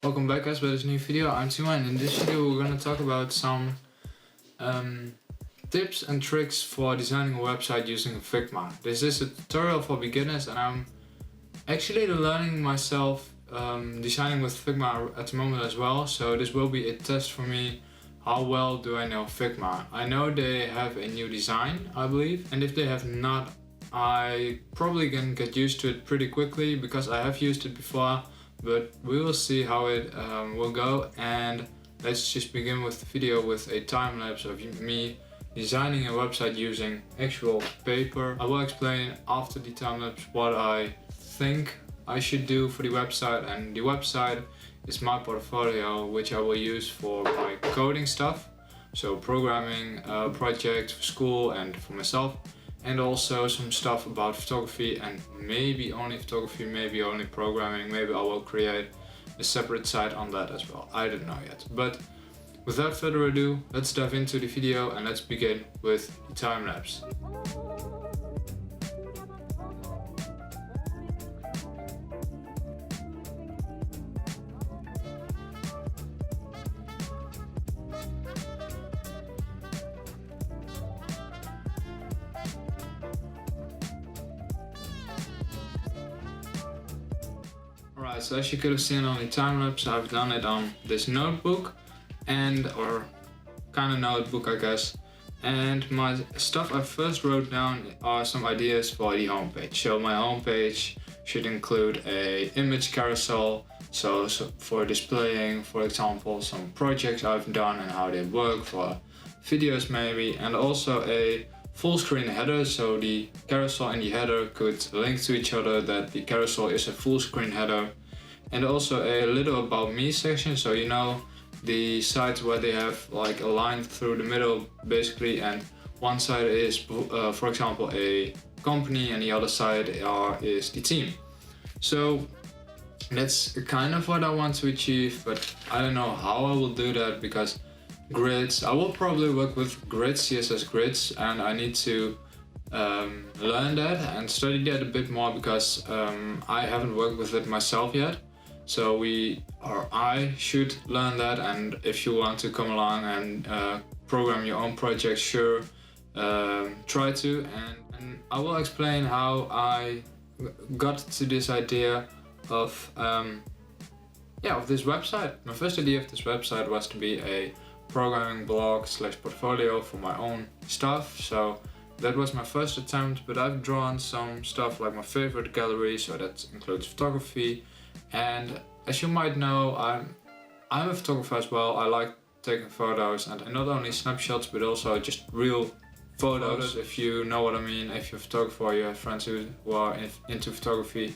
Welcome back guys with this new video. I'm Tima, and in this video we're going to talk about some tips and tricks for designing a website using Figma. This is a tutorial for beginners and I'm actually learning myself designing with Figma at the moment as well. So this will be a test for me. How well do I know Figma? I know they have a new design, I believe, and if they have not, I probably can get used to it pretty quickly because I have used it before. But we will see how it will go, and let's just begin with the video with a time lapse of me designing a website using actual paper. I will explain after the time lapse what I think I should do for the website, and the website is my portfolio which I will use for my coding stuff, so programming projects for school and for myself, and also some stuff about photography, and maybe only photography, maybe only programming. Maybe I will create a separate site on that as well. I don't know yet. But without further ado, let's dive into the video and let's begin with the time lapse. Alright, so as you could have seen on the time lapse, I've done it on this notebook or kind of notebook, I guess. And my stuff I first wrote down are some ideas for the homepage. So my homepage should include a image carousel, so for displaying, for example, some projects I've done and how they work, for videos maybe, and also a full screen header, so the carousel and the header could link to each other, that the carousel is a full screen header. And also a little about me section, so you know the sites where they have like a line through the middle basically, and one side is for example a company and the other side is the team. So that's kind of what I want to achieve, but I don't know how I will do that because grids, I will probably work with grids, CSS grids, and I need to learn that and study that a bit more because I haven't worked with it myself yet. So I should learn that, and if you want to come along and program your own project, sure, try to, and I will explain how I got to this idea of this website. My first idea of this website was to be a programming blog / portfolio for my own stuff, so that was my first attempt. But I've drawn some stuff like my favorite gallery, so that includes photography, and as you might know, I'm a photographer as well. I like taking photos, and not only snapshots but also just real photos, if you know what I mean, if you're a photographer or you have friends who are into photography.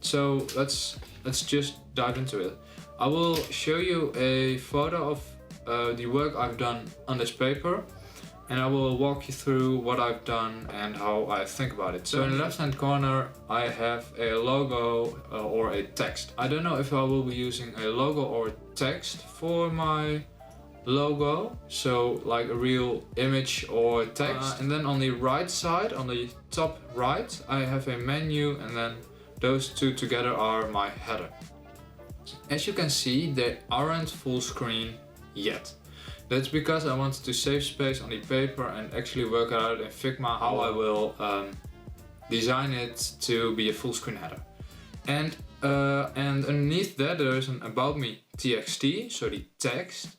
So let's just dive into it. I will show you a photo of the work I've done on this paper, and I will walk you through what I've done and how I think about it. So in the left hand corner I have a logo or a text. I don't know if I will be using a logo or text for my logo, so like a real image or text. And then on the right side, on the top right, I have a menu, and then those two together are my header. As you can see, they aren't full screen yet. That's because I wanted to save space on the paper and actually work out in Figma how I will design it to be a full screen header. And underneath that there's an about me txt, so the text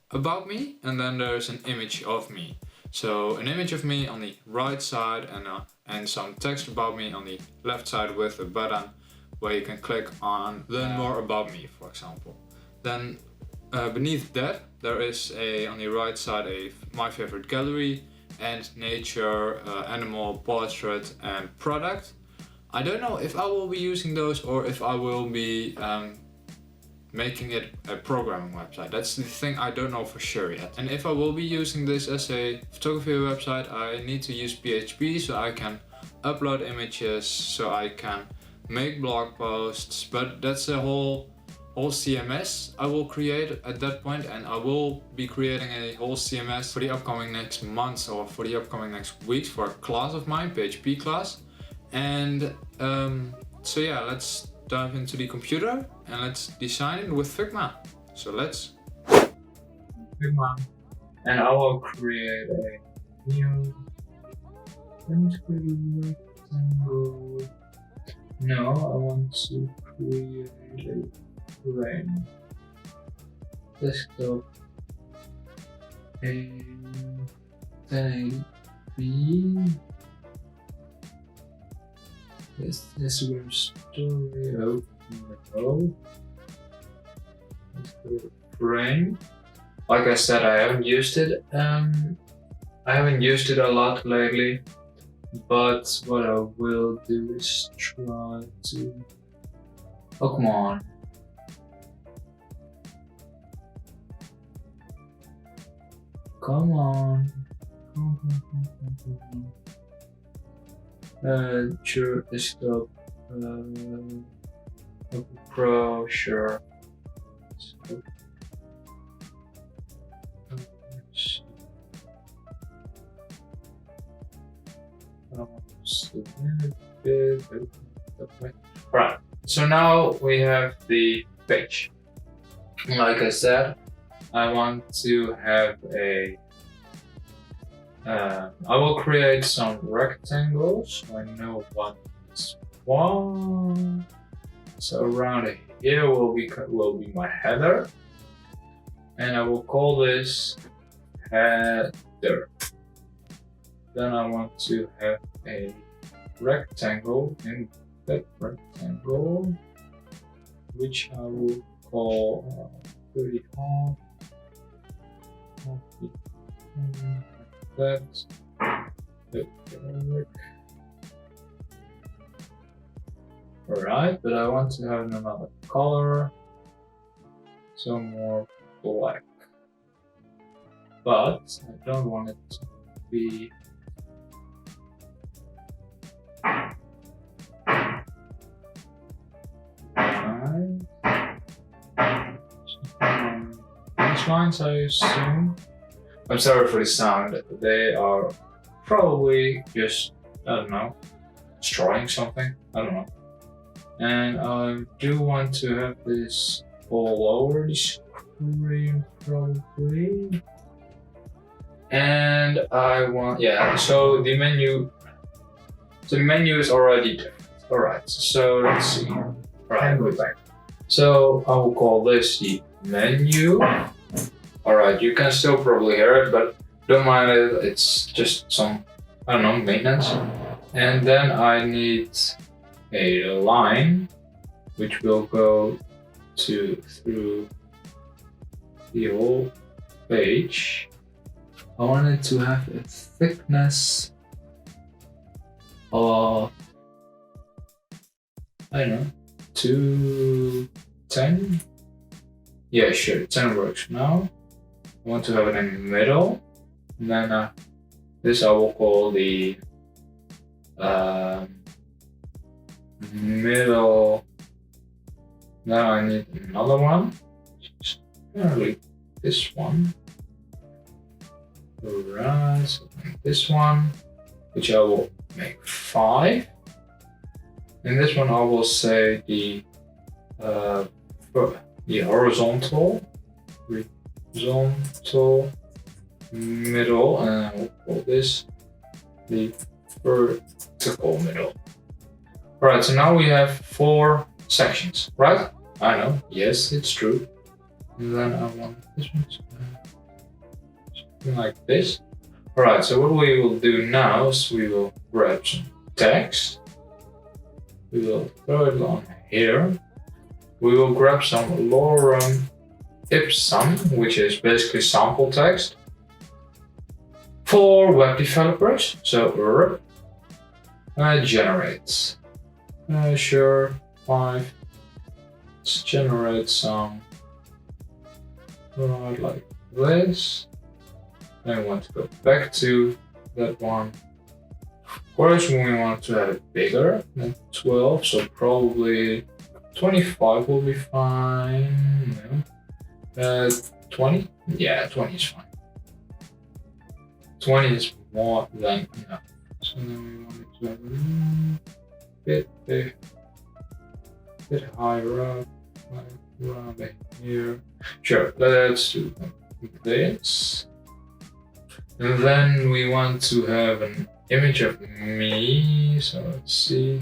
about me, and then there's an image of me. So an image of me on the right side and some text about me on the left side with a button where you can click on learn more about me, for example. Then beneath that there is on the right side my favorite gallery and nature, animal, portrait and product. I don't know if I will be using those or if I will be making it a programming website. That's the thing I don't know for sure yet. And if I will be using this as a photography website, I need to use PHP so I can upload images, so I can make blog posts, but that's a whole CMS I will create at that point, and I will be creating a whole CMS for the upcoming next months or for the upcoming next weeks for a class of mine, PHP class. And so yeah, let's dive into the computer and let's design it with Figma. So let's Figma, and I will create a new rectangle. No, I want to create a frame. Desktop a 1080p. This Instagram story. Oh no. Let's create a frame. Like I said, I haven't used it. I haven't used it a lot lately. But what I will do is try to. Oh, come on. Come on. Sure, desktop. Pro, sure. Right, so now we have the page. Like I said, I want to have a I will create some rectangles. I know what is one. So around here will be my header, and I will call this header. Then I want to have a rectangle in that rectangle, which I will call 30 half. That. Alright, but I want to have another color, so more black. But I don't want it to be these lines, I assume. I'm sorry for the sound. They are probably just, I don't know, destroying something. I don't know. And I do want to have this all over the screen, probably. And I want, yeah, so the menu is already different. Alright, so let's see. Alright, go back. So I will call this the menu. Alright, you can still probably hear it, but don't mind it, it's just some, I don't know, maintenance. And then I need a line which will go through the whole page. I want it to have a thickness of, I don't know, 210? Yeah, sure, 10 works now. I want to have it in the middle, and then this I will call the middle. Now I need another one, apparently this one. Alright, so this one, which I will make 5. And this one I will say the horizontal middle, and I will call this the vertical middle. Alright, so now we have 4 sections, right? I know, yes, it's true. And then I want this one something like this. Alright, so what we will do now is we will grab some text. We will throw it on here. We will grab some lorem ipsum, which is basically sample text for web developers. So generates. Sure, 5. Let's generate some right like this. Then we want to go back to that one. Of course, we want to have it bigger than 12, so probably 25 will be fine. 20? Yeah, 20 is fine. 20 is more than enough. So then we want it to have a bit big. bit higher up, like around here. Sure, let's do this. And then we want to have an image of me. So let's see.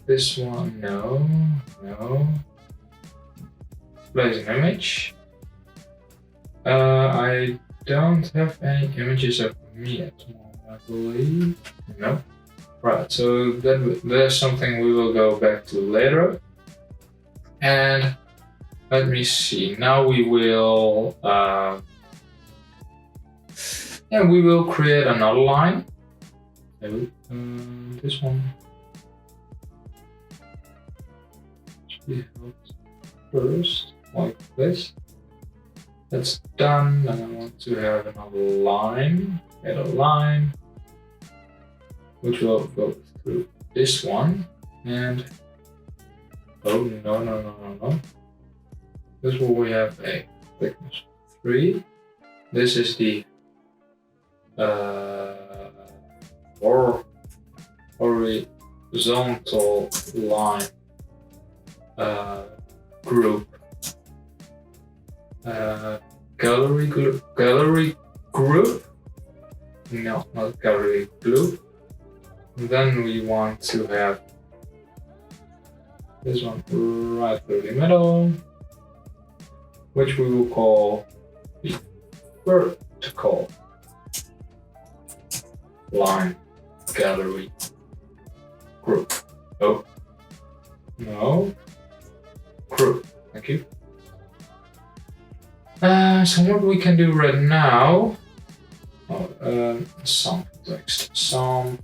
This one, no. Place an image. I don't have any images of me at the moment, I believe. No. Right, so there's something we will go back to later. And let me see. Now we will we will create another line. So, this one should be helped first, like this. That's done, and I want to have another line. Add a line, which will go through this one, and oh no. This one we have a thickness 3. This is the horizontal line group. Gallery group? No, not gallery group. And then we want to have this one right through the middle, which we will call the vertical line gallery group. Oh, no, group. Thank you. So what we can do right now, sample text, oh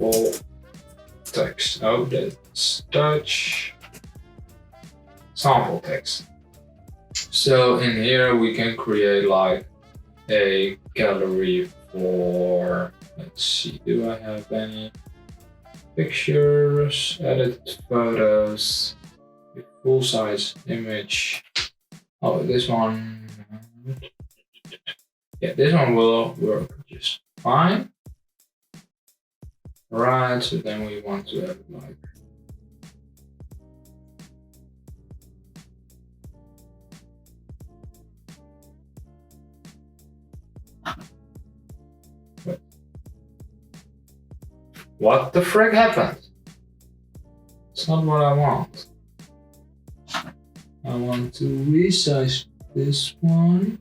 that's Dutch, sample text. So in here we can create like a gallery for, let's see, do I have any pictures, edited photos, full size image, oh this one, yeah, this one will work just fine. Right, so then we want to have like what the frick happened? It's not what I want. I want to resize this one.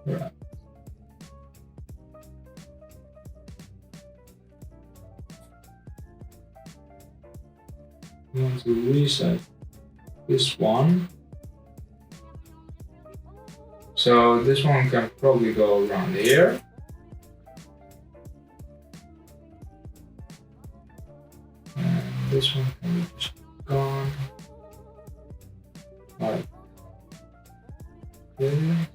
Right. I want to resize this one. So this one can probably go around here. And this one can be just gone like this.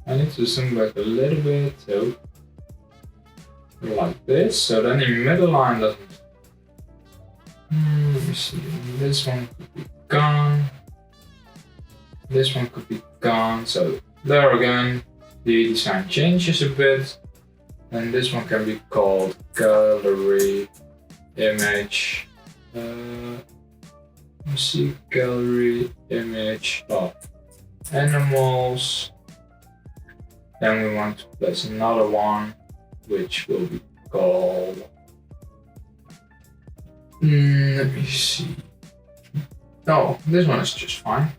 I need to zoom back a little bit, so like this. So then the middle line doesn't. Let me see. This one could be gone. This one could be gone. So there again, the design changes a bit. And this one can be called gallery image. Let's see, gallery image of animals. Then we want to place another one, which will be called. Let me see. No, this one is just fine.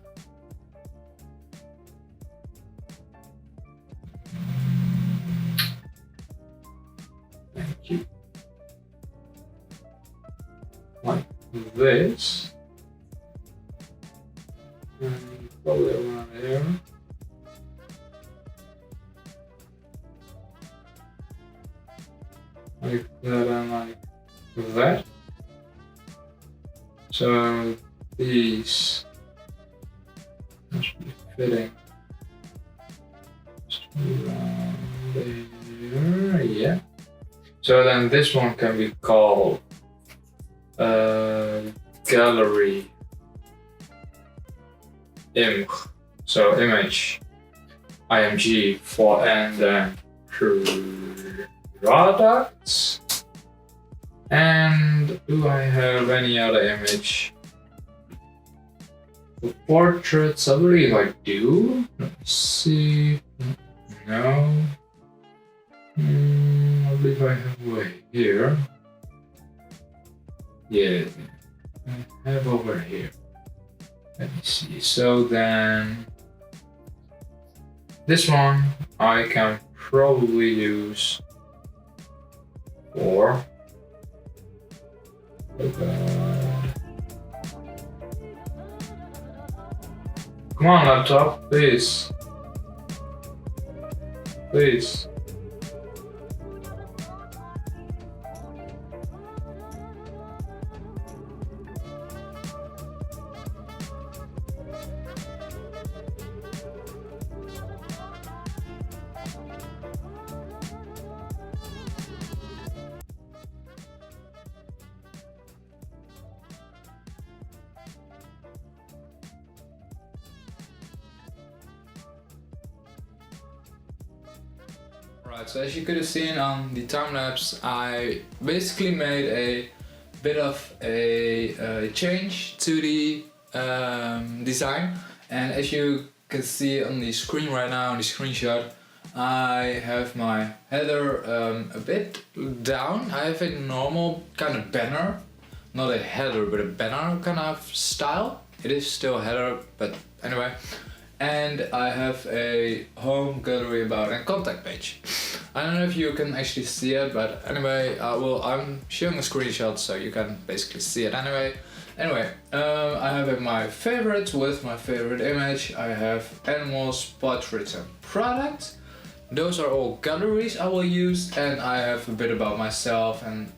Thank you. Like this. And probably around here. Like that and like that. So these must be fitting just around there, yeah. So then this one can be called gallery image. So image img for and then products. And do I have any other image? For portraits, I believe I do. Let me see. No. I believe I have way here. Yeah, I have over here. Let me see. So then, this one I can probably use for. Come on, laptop, please. Please. Right, so as you could have seen on the time lapse, I basically made a bit of a change to the design, and as you can see on the screen right now, on the screenshot, I have my header a bit down. I have a normal kind of banner, not a header but a banner kind of style. It is still a header, but anyway. And I have a home, gallery, about and contact page. I don't know if you can actually see it, but anyway, I'm showing a screenshot so you can basically see it anyway. I have my favorites with my favorite image. I have animals, portraits and product. Those are all galleries I will use, and I have a bit about myself, and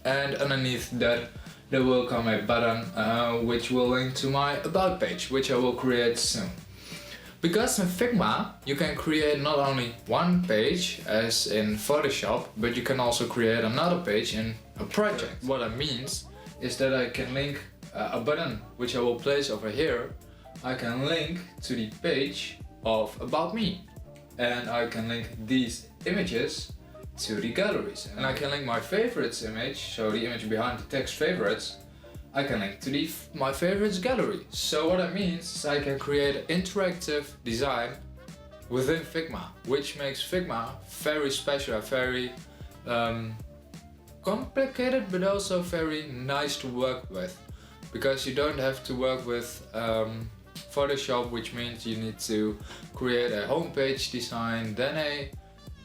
underneath that there will come a button which will link to my about page, which I will create soon. Because in Figma you can create not only one page as in Photoshop, but you can also create another page in a project. What that means is that I can link a button which I will place over here. I can link to the page of About Me, and I can link these images to the galleries, and I can link my favorites image, so the image behind the text favorites, I can link to my favorites gallery. So what that means is I can create an interactive design within Figma, which makes Figma very special, very complicated, but also very nice to work with, because you don't have to work with Photoshop, which means you need to create a homepage design, then a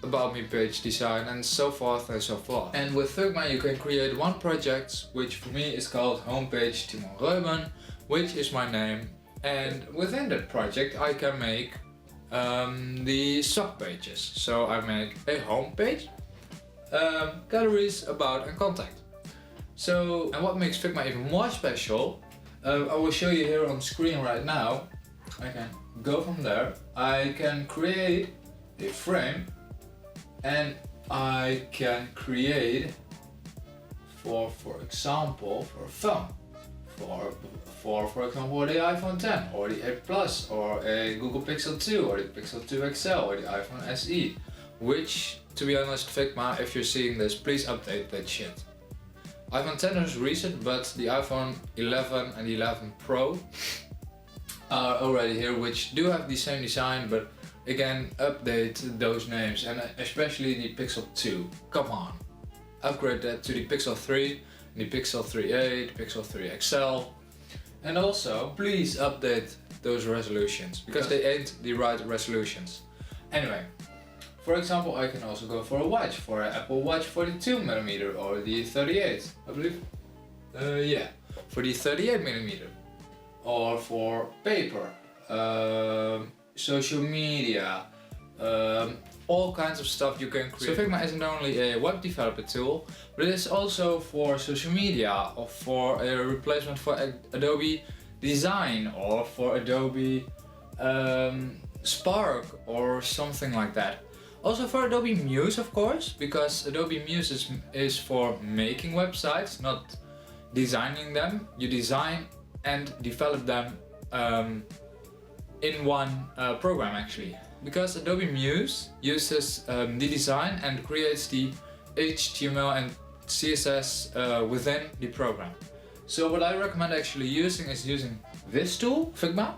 About Me page design, and so forth and so forth. And with Figma you can create one project, which for me is called Homepage Timon Reuben, which is my name, and within that project I can make the sub pages. So I make a homepage, galleries, about and contact. So, and what makes Figma even more special, I will show you here on screen right now. I can go from there, I can create a frame, and I can create for example, for a phone, for example the iPhone 10 or the 8 Plus or a Google Pixel 2 or the Pixel 2 XL or the iPhone SE, which, to be honest, Figma, if you're seeing this, please update that shit. iPhone 10 is recent, but the iPhone 11 and 11 Pro are already here, which do have the same design, but again, update those names, and especially the Pixel 2. Come on, upgrade that to the Pixel 3, the Pixel 3a, the Pixel 3 XL, and also please update those resolutions, because they ain't the right resolutions. Anyway, for example, I can also go for a watch, for an Apple Watch 42mm or the 38, I believe. Yeah, for the 38mm, or for paper. Social media, all kinds of stuff you can create. So Figma isn't only a web developer tool, but it is also for social media, or for a replacement for Adobe Design, or for Adobe Spark or something like that. Also for Adobe Muse, of course, because Adobe Muse is for making websites, not designing them. You design and develop them in one program actually. because Adobe Muse uses the design and creates the HTML and CSS within the program. So what I recommend actually using is using this tool, Figma,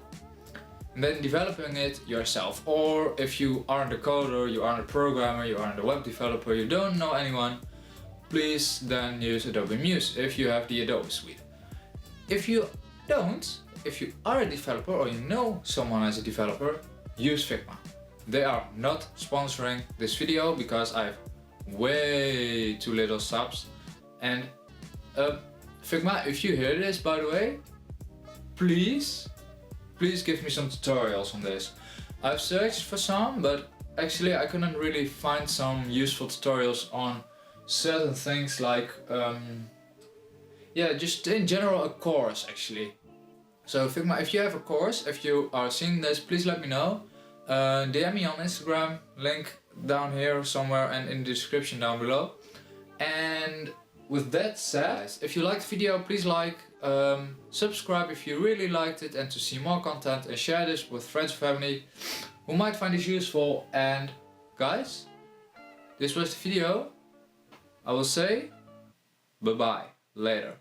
and then developing it yourself. Or if you aren't a coder, you aren't a programmer, you aren't a web developer, you don't know anyone, please then use Adobe Muse if you have the Adobe suite. If you don't, if you are a developer or you know someone as a developer, use Figma. They are not sponsoring this video because I have way too little subs. And Figma, if you hear this, by the way, please give me some tutorials on this. I've searched for some, but actually I couldn't really find some useful tutorials on certain things like, yeah, just in general a course actually. So Figma, if you have a course, if you are seeing this, please let me know. DM me on Instagram, link down here somewhere and in the description down below. And with that said, if you liked the video, please like, subscribe if you really liked it, and to see more content, and share this with friends and family who might find this useful. And guys, this was the video. I will say bye bye later.